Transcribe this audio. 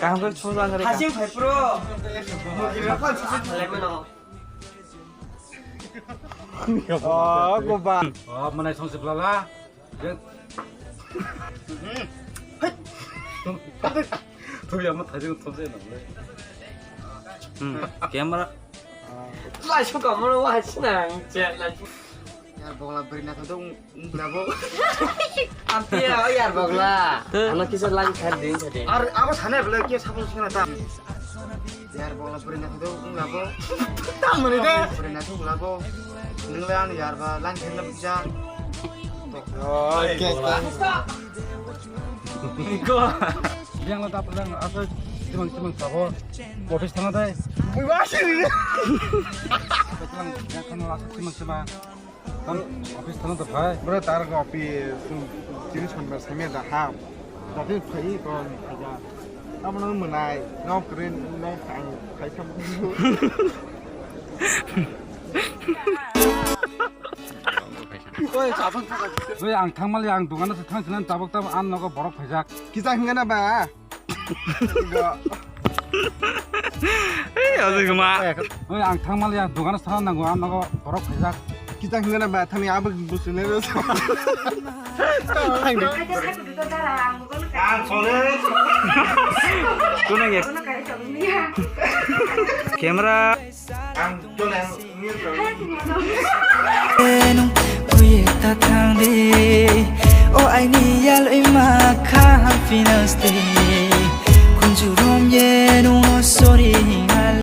감을 초상을 다시 8%. 몇번 짓을 달래면 고바 mana song sebelah tuh yang mah tadi tuh saya camera 와 저거 뭐라 와 신나 진짜 यार बगला बरिना तो उंग्राबो 안피야 यार बगला आना किसर लाइन खान दिन छ दे और अब छाने बले के साबो छना ता यार बगला बरिना तो उंग्राबो ताम मने दे बरिना तो उंग्राबो नोंलाय आं यार बा लाइन खान बिजा ओके 이거 yang lo tak pernah apa cuma tahu office tanah deh 뭐 마시니 cuma yang kan langsung cuma kan office tanah tuh baik bro तार कॉपी जिन छनबा समे दा हा दाथे फै कोन आजा अब न मोनाय न ग्रीन न आं खाइ खाम 왜 앙탕말리 양 동안에서 탕치는 따박따박 안 넣고 버럭 배작 기자 흥가나 봐 이거 어디 그만 왜 앙탕말리 양 동안에서 탕난고 안 넣고 버럭 배작 기자 흥가나 봐 타미 아버 무슨 내려서 Aja saya kudu darah, bukan kayak. 끄는 Bukan kayak coba dia. camera 안 전에 nung kuye ta thang de o ai ni yal ai ma kha happiness de kun ju rom ye no sorry